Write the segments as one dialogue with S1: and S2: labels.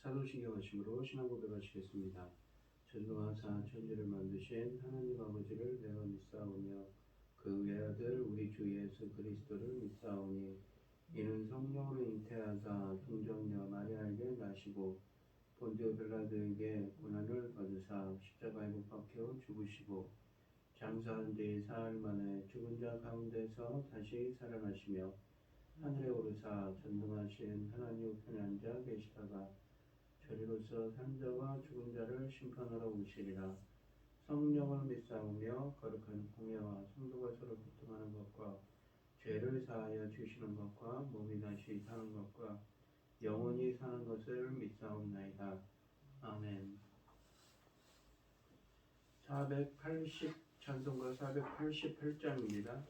S1: 사도신경 하심으로 신앙 고백하시겠습니다. 전능하사 천지를 만드신 하나님 아버지를 내가 믿사오며 그 외아들 우리 주 예수 그리스도를 믿사오니 이는 성령으로 잉태하사 동정녀 마리아에게 나시고 본디오 빌라도에게 고난을 받으사 십자가에 못 박혀 죽으시고 장사한 뒤 사흘 만에 죽은 자 가운데서 다시 살아나시며 하늘에 오르사 전능하신 하나님 우편에 앉아 계시다가 저리로서 산자와 죽은 자를 심판하러 오시리라. 성령을 믿사오며 거룩한 공예와 성도가 서로 교통하는 것과 죄를 사하여 주시는 것과 몸이 다시 사는 것과 영원히 사는 것을 믿사옵나이다. 아멘. 480 찬송가 488장입니다.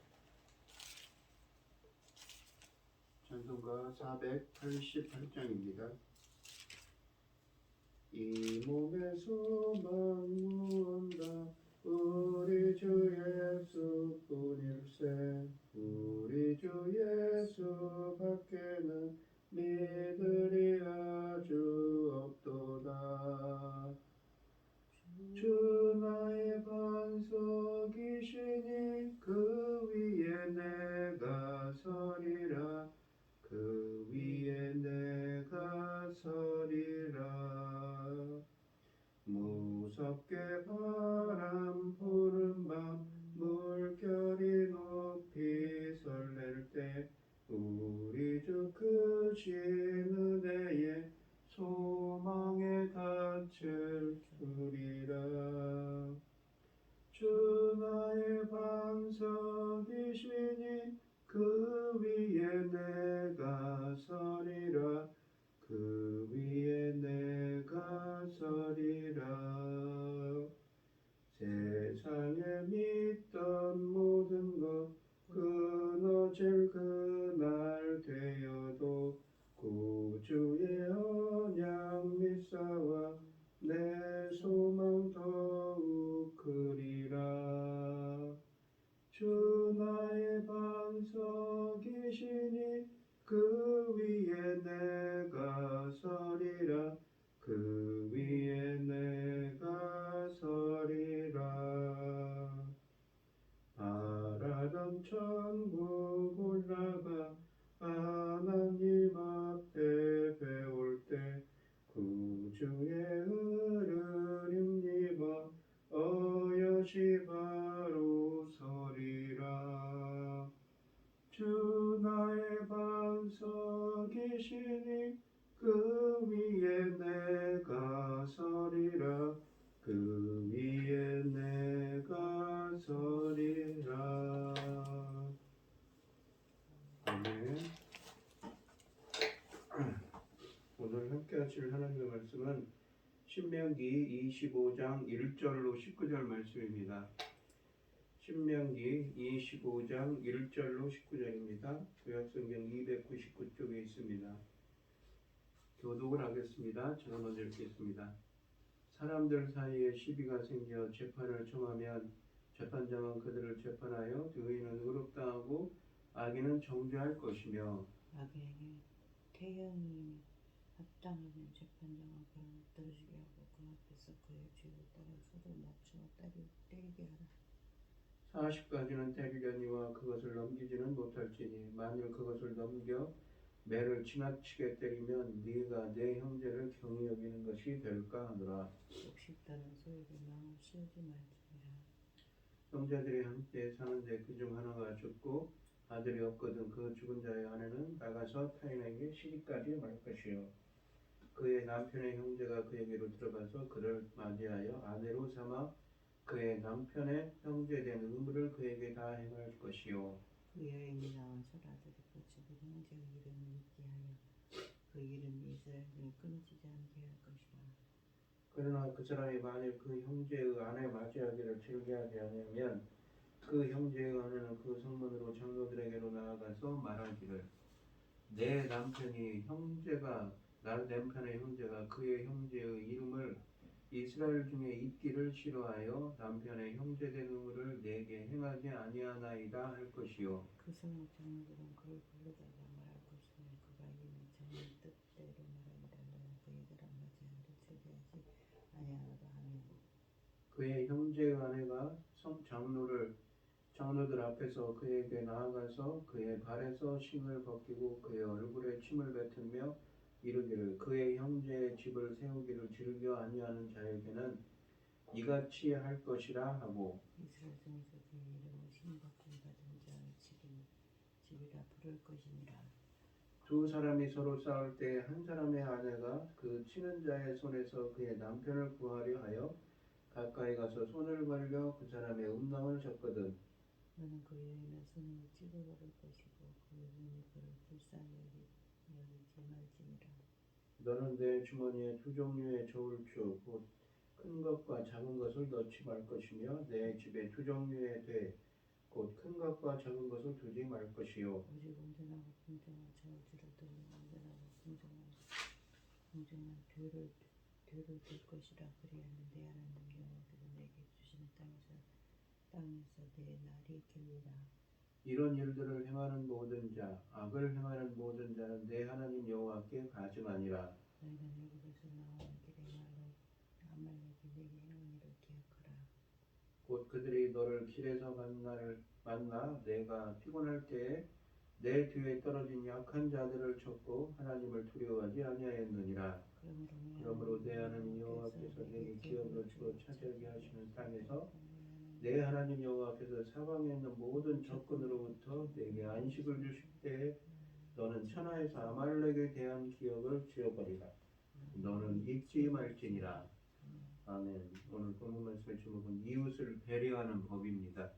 S1: 찬송가 488장입니다. 이 몸에서 만문다 우리 주 예수뿐일세. 우리 주 예수 밖에는 믿으리 아주 없도다. 주 나의 반석이시니 그 위에 내가 서리라. 그 위에 내가 서리라. 무섭게 바람 부는 밤 물결이 높이 설렐 때 우리 주 크신 은혜에 소망에 닿을 줄이라. 주 나의 반석이시니 그 위에 내가 서리라. 그 위에 내가 서리라. 세상에 믿던 모든 것 끊어질 그날 되어도 구주의 언약 믿사와 내 소망 더욱 크리라. 주 나의 반석이시니 그 위에 내가 서리라. 그 위에 내가 서리라. 바라던 천국 올라가 하나님 앞에 배울 때 구주의 은을 힘입어 어여시 바로 서리라. 주 나의 반석이시니 그 위에 내가 서리라. 그 위에 내가 서리라. 아멘. 오늘 함께 하실 하나님의 말씀은 신명기 25장 1절로 19절 말씀입니다. 신명기 25장 1절로 19절입니다. 구약성경 299쪽에 있습니다. 교독을 하겠습니다. 제가 먼저 읽겠습니다. 사람들 사이에 시비가 생겨 재판을 청하면 재판장은 그들을 재판하여 의인은 의롭다 하고 악인은 정죄할 것이며
S2: 악에게 태형이 합당하면 재판장은 그를 떨어지게 하고 그 앞에서 그의 죄를 따라 소를 낮춰 때리게 하라.
S1: 40가지는 때리려니와 그것을 넘기지는 못할지니 만일 그것을 넘겨 매를 지나치게 때리면 네가 내 형제를 경히 여기는 것이 될까 하노라.
S2: 욕심따른 소에게 마음을 씌우지 말지니라.
S1: 형제들이 함께 사는데 그중 하나가 죽고 아들이 없거든 그 죽은 자의 아내는 나가서 타인에게 시집까지 말 것이요 그의 남편의 형제가 그에게로 들어가서 그를 맞이하여 아내로 삼아 그의 남편의 형제된 의무를 그에게 다 행할 것이요
S2: 그 여인이 나와서 아들이 뻗치고 형제의 이름을 잊게 하여 그 이름이 이스라엘 중에 끊어지지 않게 할 것이라.
S1: 그러나 그 사람이 만일 그 형제의 아내 맞이하기를 즐겨하지 않으면 그 형제의 아내는 그 성문으로 장로들에게로 나아가서 말하기를 내 남편의 형제가 그의 형제의 이름을 이스라엘 중에 있기를 싫어하여 남편의 형제된 의무를 내게 행하지 아니하나이다 할 것이요
S2: 그 성읍 장로들은 그를 불러다가 말할 것이니 그가 이미 자기 뜻대로 말하니라. 너는 그의 사람 맞이 아니하노라. 아멘.
S1: 그의 형제의 아내가 장로들 앞에서 그에게 나아가서 그의 발에서 신을 벗기고 그의 얼굴에 침을 뱉으며 이르기를 그의 형제의 집을 세우기를 즐겨 아니하는 자에게는 이같이 할 것이라 하고
S2: 이스라엘 중에서 그의 이름을 신박히 받은 자의 집이라 부를 것이니라.
S1: 두 사람이 서로 싸울 때 한 사람의 아내가 그 치는 자의 손에서 그의 남편을 구하려 하여 가까이 가서 손을 벌려 그 사람의 음낭을 쳤거든.
S2: 너는 그 여인의 손을 찢어버릴 것이고 그 눈이 그를 불쌍히 여기지 말지니라.
S1: 너는 내 주머니에 두 종류의 저울추 곧 큰 것과 작은 것을 넣지 말 것이며 내 집에 두 종류의 돼 곧 큰 것과 작은 것을 두지 말 것이요.
S2: 오직 온전하고 공정한 저울질을 들고 온전하고 공정한 뒤를 들 것이라. 그리하면 내 하나님 여호와께서 내게 주시는 땅에서 내 날이 길리라.
S1: 이런 일들을 행하는 모든 자 악을 행하는 모든 자는 내 하나님 여호와께 가증하니라.
S2: 너희는 애굽에서 나오는 길에 아말렉이 내게 행한 일을 기억하라.
S1: 곧 그들이 너를 길에서 만나 내가 피곤할 때에 내 뒤에 떨어진 약한 자들을 쳤고 하나님을 두려워하지 아니하였느니라. 그러므로 내 하나님 여호와께서 내게 기업으로 주어 차지하게 하시는 땅에서 내 하나님 여호와께서 사방에 있는 모든 적군으로부터 내게 안식을 주실 때에 너는 천하에서 아말렉에 대한 기억을 지어버리라. 너는 잊지 말지니라. 아멘. 오늘 본문 말씀의 제목은 이웃을 배려하는 법입니다.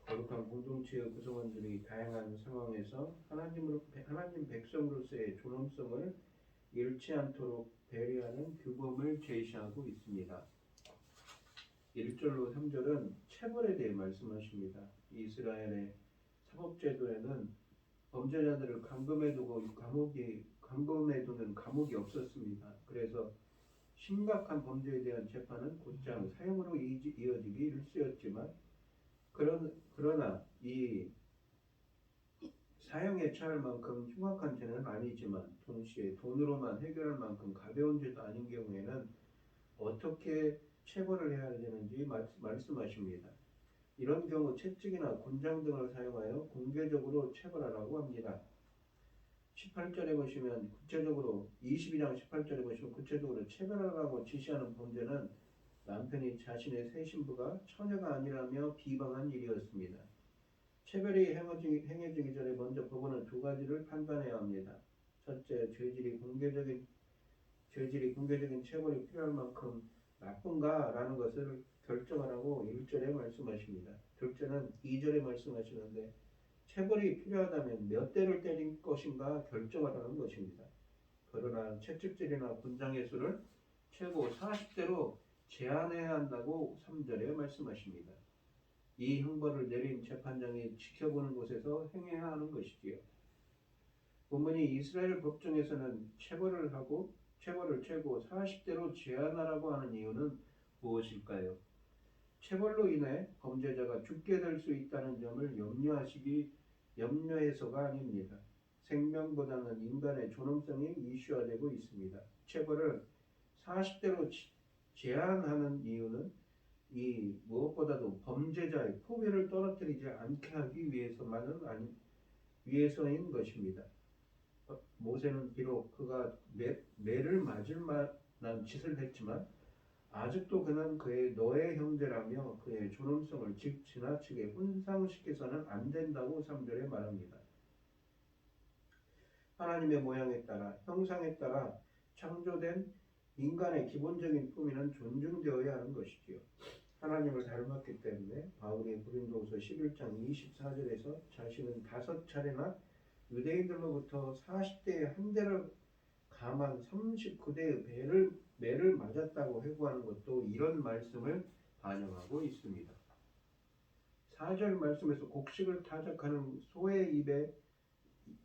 S1: 거룩한 공동체의 구성원들이 다양한 상황에서 하나님 백성으로서의 존엄성을 잃지 않도록 배려하는 규범을 제시하고 있습니다. 1절로 3절은 체벌에 대해 말씀하십니다. 이스라엘의 사법제도에는 범죄자들을 감금해 두는 감옥이 없었습니다. 그래서 심각한 범죄에 대한 재판은 곧장 사형으로 이어지기 일쑤였지만 그러나 이 사형에 처할 만큼 흉악한 죄는 아니지만 동시에 돈으로만 해결할 만큼 가벼운 죄도 아닌 경우에는 어떻게 체벌을 해야 되는지 말씀하십니다. 이런 경우 채찍이나 곤장 등을 사용하여 공개적으로 체벌하라고 합니다. 18절에 보시면 구체적으로 22장 18절에 보시면 구체적으로 체벌하라고 지시하는 범죄는 남편이 자신의 새 신부가 처녀가 아니라며 비방한 일이었습니다. 체벌이 행해지기 전에 먼저 법원은 두 가지를 판단해야 합니다. 첫째, 죄질이 공개적인 체벌이 필요할 만큼 나쁜가라는 것을 결정하라고 1절에 말씀하십니다. 둘째는 2절에 말씀하시는데 체벌이 필요하다면 몇 대를 때릴 것인가 결정하라는 것입니다. 그러나 채찍질이나 곤장의 수를 최고 40대로 제한해야 한다고 3절에 말씀하십니다. 이 형벌을 내린 재판장이 지켜보는 곳에서 행해야 하는 것이지요. 본문이 이스라엘 법정에서는 체벌을 최고 40대로 제한하라고 하는 이유는 무엇일까요? 체벌로 인해 범죄자가 죽게 될 수 있다는 점을 염려해서가 아닙니다. 생명보다는 인간의 존엄성이 이슈화되고 있습니다. 체벌을 40대로 제한하는 이유는 무엇보다도 범죄자의 포기를 떨어뜨리지 않게 하기 위해서인 것입니다. 모세는 비록 그가 매를 맞을 만한 짓을 했지만 아직도 그는 너의 형제라며 그의 존엄성을 지나치게 훈상시켜서는 안 된다고 3절에 말합니다. 하나님의 모양에 따라 형상에 따라 창조된 인간의 기본적인 품위는 존중되어야 하는 것이지요. 하나님을 닮았기 때문에 바울이 고린도후서 11장 24절에서 자신은 5차례나 유대인들로부터 40대에 한 대를 감한 39대의 매를 맞았다고 회고하는 것도 이런 말씀을 반영하고 있습니다. 4절 말씀에서 곡식을 타작하는 소의 입에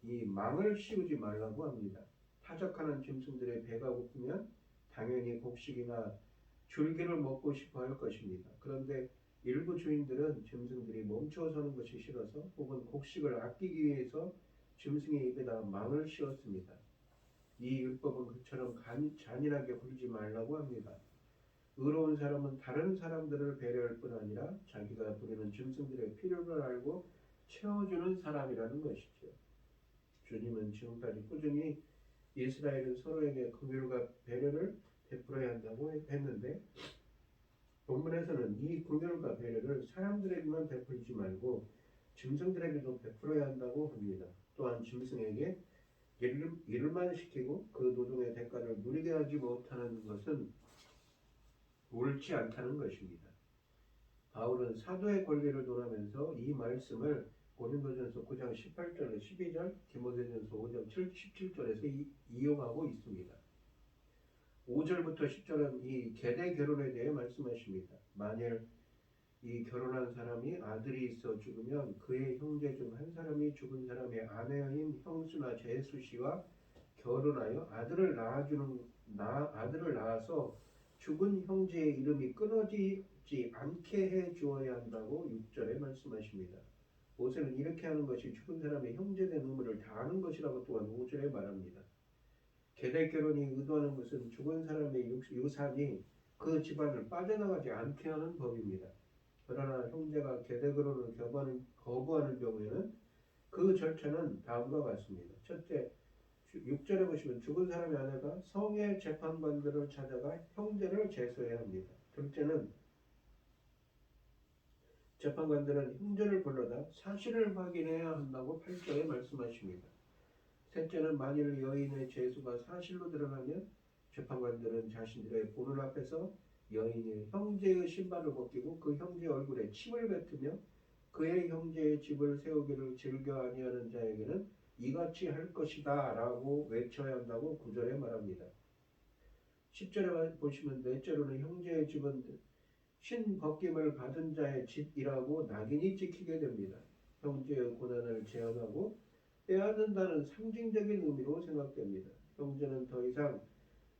S1: 이 망을 씌우지 말라고 합니다. 타작하는 짐승들의 배가 고프면 당연히 곡식이나 줄기를 먹고 싶어 할 것입니다. 그런데 일부 주인들은 짐승들이 멈춰서는 것이 싫어서 혹은 곡식을 아끼기 위해서 짐승의 입에다 망을 씌웠습니다. 이 율법은 그처럼 잔인하게 굴지 말라고 합니다. 의로운 사람은 다른 사람들을 배려할 뿐 아니라 자기가 부리는 짐승들의 필요를 알고 채워주는 사람이라는 것이죠. 주님은 지금까지 꾸준히 이스라엘은 서로에게 긍휼과 배려를 베풀어야 한다고 했는데 본문에서는 이 긍휼과 배려를 사람들에게만 베풀지 말고 짐승들에게도 베풀어야 한다고 합니다. 또한 짐승에게 일만 시키고 그 노동의 대가를 누리게 하지 못하는 것은 옳지 않다는 것입니다. 바울은 사도의 권리를 논하면서 이 말씀을 고린도전서 9장 18절에 12절, 디모데전서 5장 17절에서 이용하고 있습니다. 5절부터 10절은 이 계대 결혼에 대해 말씀하십니다. 만일 이 결혼한 사람이 아들이 있어 죽으면 그의 형제 중 한 사람이 죽은 사람의 아내인 형수나 제수 씨와 결혼하여 아들을 낳아서 죽은 형제의 이름이 끊어지지 않게 해 주어야 한다고 6절에 말씀하십니다. 모세는 이렇게 하는 것이 죽은 사람의 형제된 의무를 다하는 것이라고 또한 5절에 말합니다. 계대 결혼이 의도하는 것은 죽은 사람의 유산이 그 집안을 빠져나가지 않게 하는 법입니다. 그러나 형제가 계대 결혼을 거부하는 경우에는 그 절차는 다음과 같습니다. 첫째, 6절에 보시면 죽은 사람의 아내가 성의 재판관들을 찾아가 형제를 제소해야 합니다. 둘째는 재판관들은 형제를 불러다 사실을 확인해야 한다고 8절에 말씀하십니다. 셋째는 만일 여인의 제수가 사실로 드러나면 재판관들은 자신들의 보는 앞에서 여인이 형제의 신발을 벗기고 그 형제의 얼굴에 침을 뱉으며 그의 형제의 집을 세우기를 즐겨 아니하는 자에게는 이같이 할 것이다 라고 외쳐야 한다고 9절에 말합니다. 10절에 보시면 넷째로는 형제의 집은 신 벗김을 받은 자의 집이라고 낙인이 찍히게 됩니다. 형제의 고난을 제한하고 빼앗는다는 상징적인 의미로 생각됩니다. 형제는 더 이상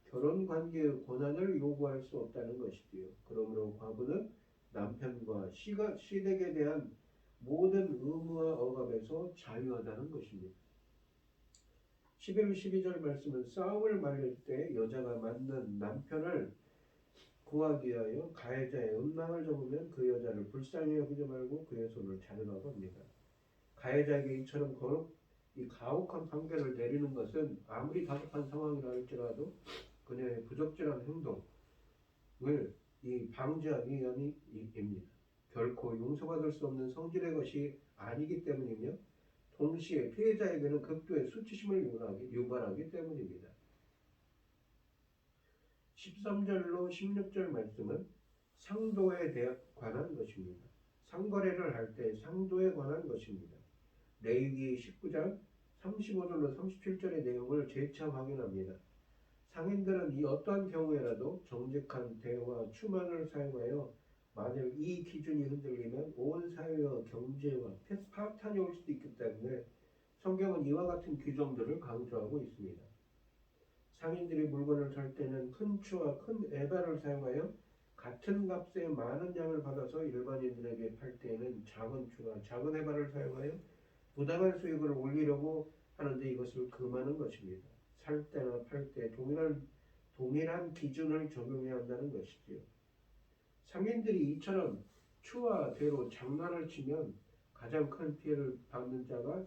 S1: 결혼 관계의 고난을 요구할 수 없다는 것이지요. 그러므로 과부는 남편과 시댁에 대한 모든 의무와 억압에서 자유하다는 것입니다. 11, 12절 말씀은 싸움을 말릴 때 여자가 맞는 남편을 구하기 위하여 가해자의 음란을 접으면 그 여자를 불쌍히 여기지 말고 그의 손을 자르라고 합니다. 가해자에게 이처럼 이 가혹한 판결을 내리는 것은 아무리 다급한 상황이라 할지라도 그녀의 부적절한 행동을 방지하기 위함입니다. 결코 용서받을 수 없는 성질의 것이 아니기 때문이며 동시에 피해자에게는 극도의 수치심을 유발하기 때문입니다. 13절로 16절 말씀은 상도에 관한 것입니다. 상거래를 할 때 상도에 관한 것입니다. 레위기 19장 35절로 37절의 내용을 재차 확인합니다. 상인들은 이 어떠한 경우에라도 정직한 대화 추만을 사용하여 만일 이 기준이 흔들리면 온 사회와 경제와 파탄이 올 수도 있기 때문에 성경은 이와 같은 규정들을 강조하고 있습니다. 상인들이 물건을 살 때는 큰 추와 큰 에바를 사용하여 같은 값에 많은 양을 받아서 일반인들에게 팔 때에는 작은 추와 작은 에바를 사용하여 부당한 수익을 올리려고 하는데 이것을 금하는 것입니다. 살 때나 팔 때 동일한 기준을 적용해야 한다는 것이지요. 상인들이 이처럼 추와 대로 장난을 치면 가장 큰 피해를 받는 자가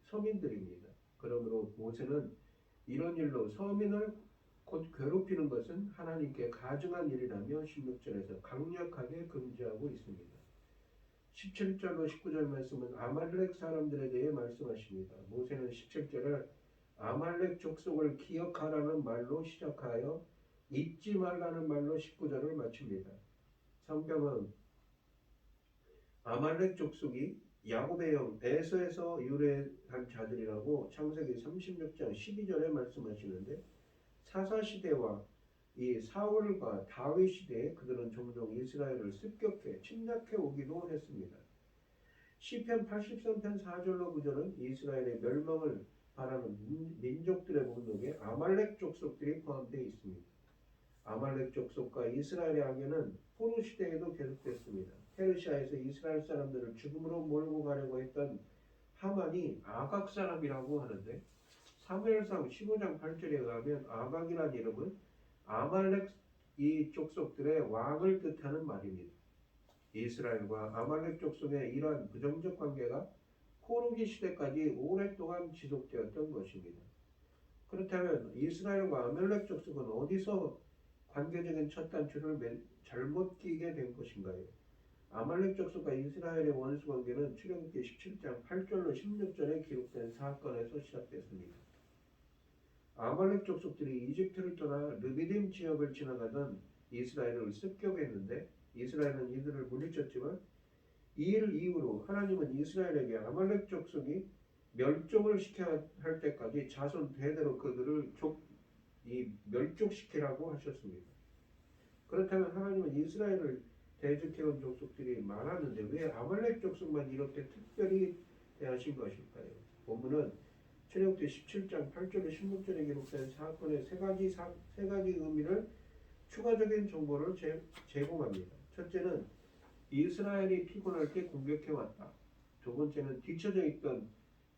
S1: 서민들입니다. 그러므로 모세는 이런 일로 서민을 곧 괴롭히는 것은 하나님께 가증한 일이라며 16절에서 강력하게 금지하고 있습니다. 17절로 19절 말씀은 아말렉 사람들에 대해 말씀하십니다. 모세는 17절을 아말렉 족속을 기억하라는 말로 시작하여 잊지 말라는 말로 19절을 마칩니다. 성경은 아말렉 족속이 야곱의 형 에서에서 유래한 자들이라고 창세기 36장 12절에 말씀하시는데 사사시대와 이 사울과 다윗 시대에 그들은 종종 이스라엘을 습격해 침략해 오기도 했습니다. 시편 83편 4절로 9절은 이스라엘의 멸망을 바라는 민족들의 목록에 아말렉 족속들이 포함되어 있습니다. 아말렉 족속과 이스라엘의 악연은 포로 시대에도 계속됐습니다. 페르시아에서 이스라엘 사람들을 죽음으로 몰고 가려고 했던 하만이 아각 사람이라고 하는데 사무엘상 15장 8절에 의하면 아각이라는 이름은 아말렉 이 족속들의 왕을 뜻하는 말입니다. 이스라엘과 아말렉 족속의 이러한 부정적 관계가 포로기 시대까지 오랫동안 지속되었던 것입니다. 그렇다면 이스라엘과 아말렉 족속은 어디서 관계적인 첫 단추를 잘못 끼게 된 것인가요? 아말렉 족속과 이스라엘의 원수 관계는 출애굽기 17장 8절로 16절에 기록된 사건에서 시작됐습니다. 아말렉 족속들이 이집트를 떠나 르비딤 지역을 지나가던 이스라엘을 습격했는데 이스라엘은 이들을 물리쳤지만 이 일 이후로 하나님은 이스라엘에게 아말렉 족속이 멸종을 시켜야 할 때까지 자손 대대로 그들을 멸족시키라고 하셨습니다. 그렇다면 하나님은 이스라엘을 대적해온 족속들이 많았는데 왜 아말렉 족속만 이렇게 특별히 대하신 것일까요? 본문은 출애굽기 17장 8절에 16절에 기록된 사건의 세 가지 의미를 추가적인 정보를 제공합니다. 첫째는 이스라엘이 피곤할 때 공격해왔다. 두 번째는 뒤처져 있던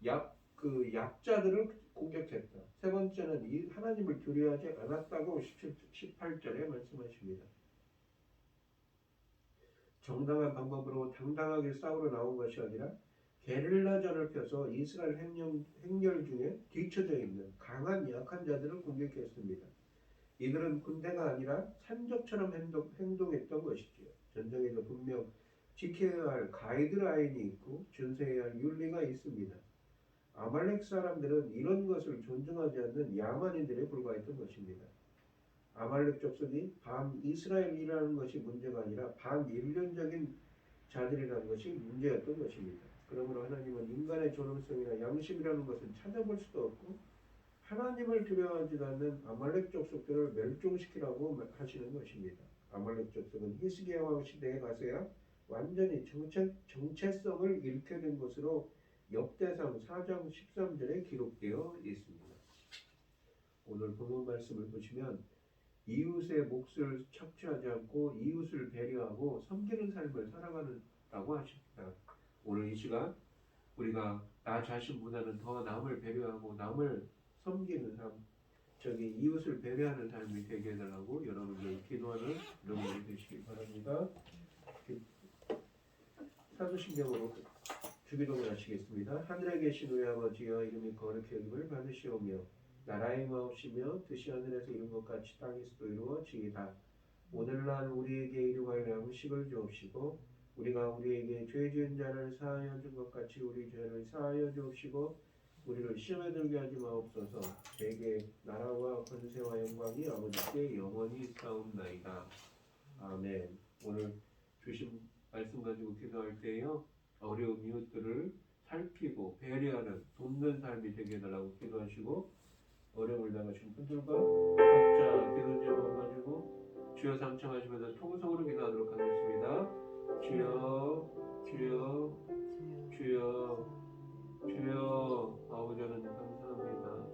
S1: 약자들을 공격했다. 세 번째는 하나님을 두려워하지 않았다고 18절에 말씀하십니다. 정당한 방법으로 당당하게 싸우러 나온 것이 아니라 게릴라전을 펴서 이스라엘 행렬 중에 뒤처져 있는 강한 약한 자들을 공격했습니다. 이들은 군대가 아니라 산적처럼 행동했던 것이지요. 전쟁에도 분명 지켜야 할 가이드라인이 있고 준수해야 할 윤리가 있습니다. 아말렉 사람들은 이런 것을 존중하지 않는 야만인들에 불과했던 것입니다. 아말렉 족속이 반이스라엘이라는 것이 문제가 아니라 반인륜적인 자들이라는 것이 문제였던 것입니다. 그러므로 하나님은 인간의 존엄성이나 양심이라는 것은 찾아볼 수도 없고 하나님을 두려워하지 않는 아말렉 족속들을 멸종시키라고 하시는 것입니다. 아말렉 족속은 히스기야 왕 시대에 가서야 완전히 정체성을 잃게 된 것으로 역대상 4장 13절에 기록되어 있습니다. 오늘 본문 말씀을 보시면 이웃의 몫을 착취하지 않고 이웃을 배려하고 섬기는 삶을 살아가는라고 하십니다. 오늘 이 시간 우리가 나 자신보다는 더 남을 배려하고 남을 섬기는 삶, 이웃을 배려하는 삶이 되게 해달라고 여러분들 기도하는 여러분들이 되시길 바랍니다. 사도신경으로 주기도문 하시겠습니다. 하늘에 계신 우리 아버지여 이름이 거룩히 여김을 받으시오며 나라의 마옵시며 뜻이 하늘에서 이룬 것 같이 땅에서도 이루어지이다. 오늘날 우리에게 일용할 양식을 주옵시고 우리가 우리에게 죄 지은 자를 사하여 준 것 같이 우리 죄를 사하여 주옵시고 우리를 시험에 들게 하지 마옵소서. 대개 나라와 권세와 영광이 아버지께 영원히 있사옵나이다. 아멘. 오늘 주신 말씀 가지고 기도할 때요 어려운 이웃들을 살피고 배려하는 돕는 삶이 되게 해달라고 기도하시고 어려움을 당하신 분들과 각자 기도 제목가지고 주여 상청하시면서 통성으로 기도하도록 하겠습니다. 주여 주여 주여 주여 아버지 하나님 감사합니다.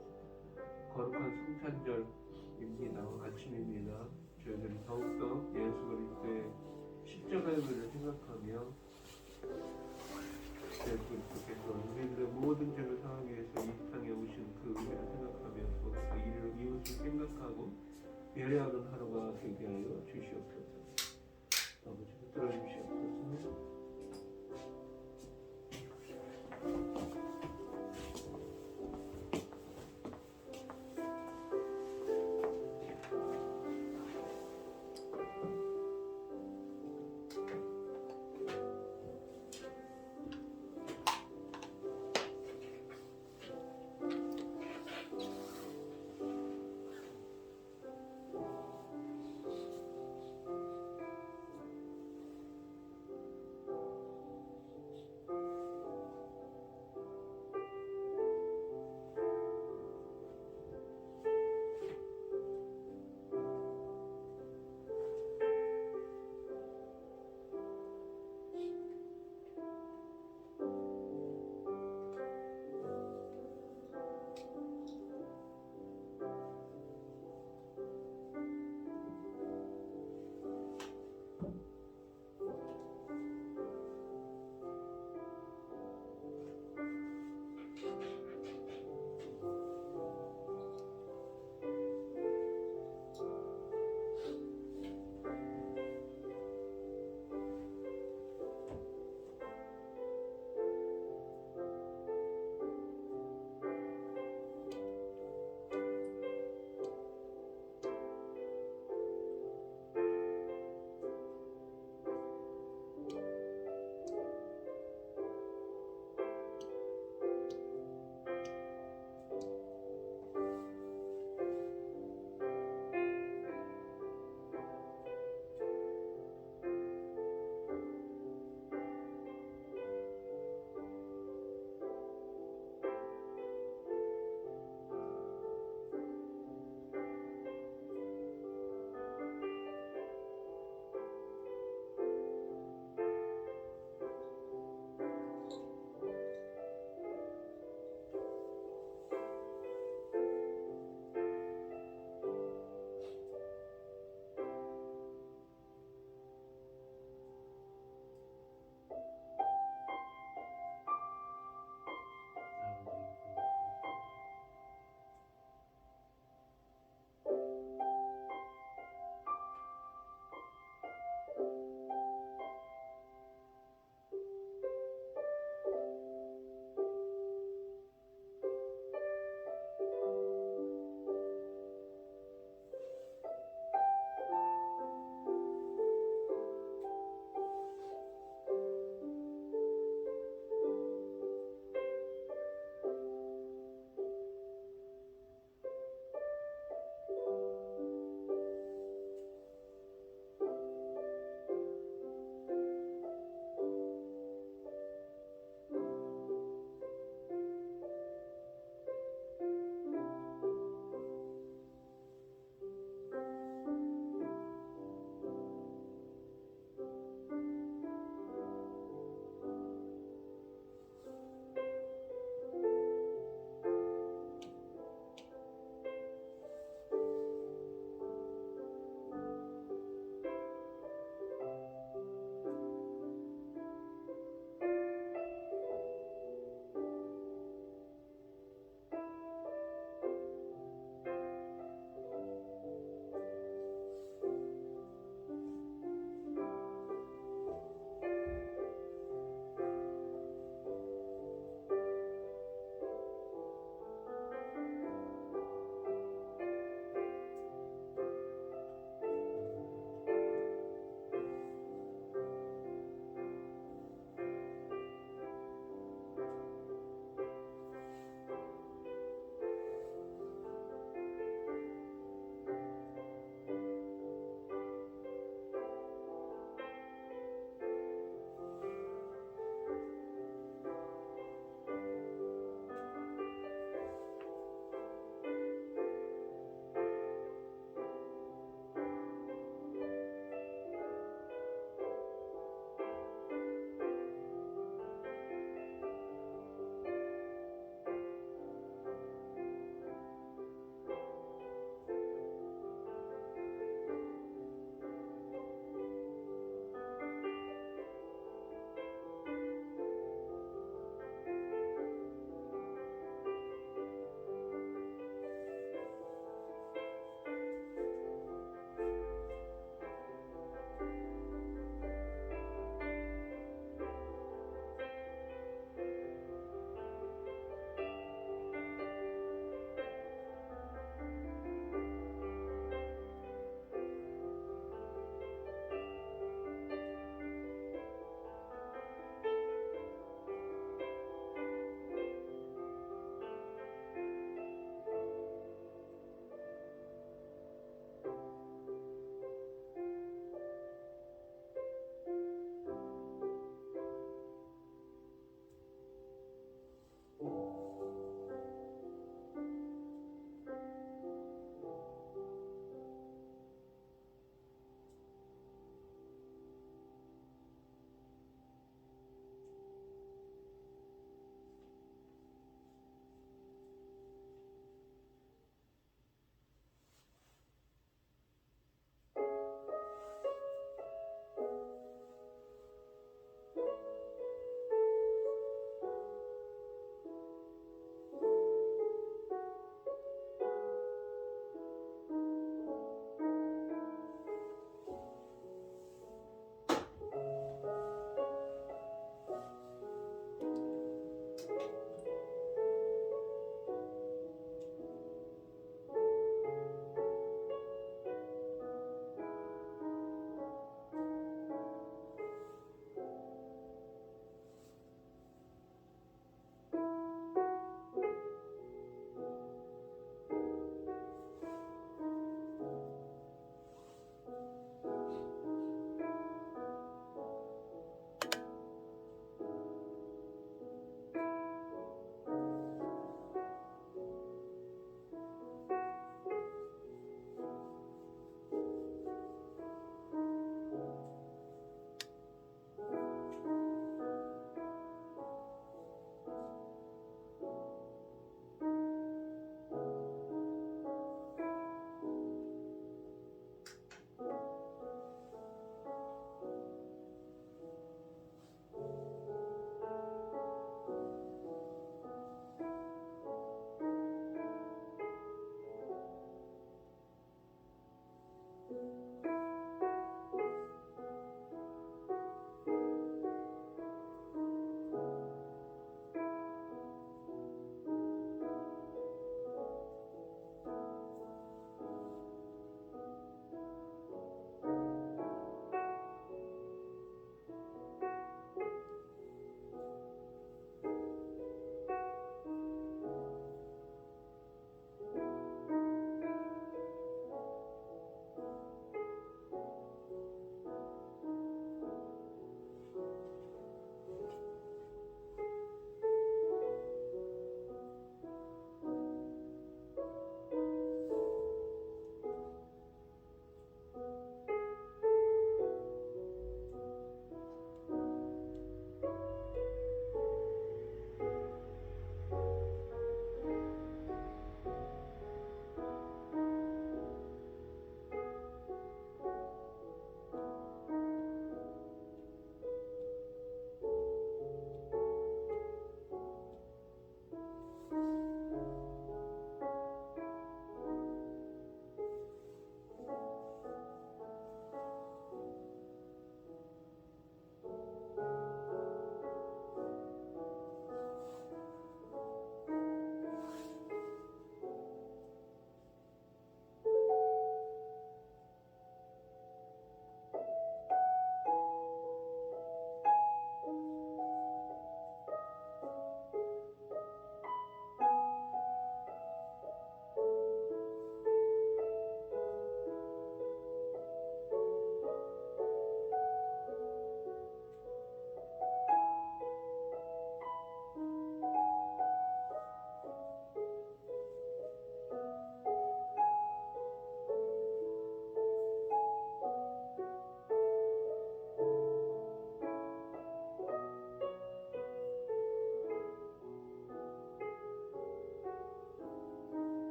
S1: 거룩한 성탄절입니다. 아침입니다. 저희들이 더욱더 예수 그리스도의 십자가의 은혜를 생각하며 예수 그리스도께서 우리들의 모든 죄를 사하기 위해서 이 땅에 오신 그 은혜를 생각하며 또 이웃을 생각하고 배려하는 하루가 되게 하여 주시옵소서. 아버지 붙들어 주시옵소서.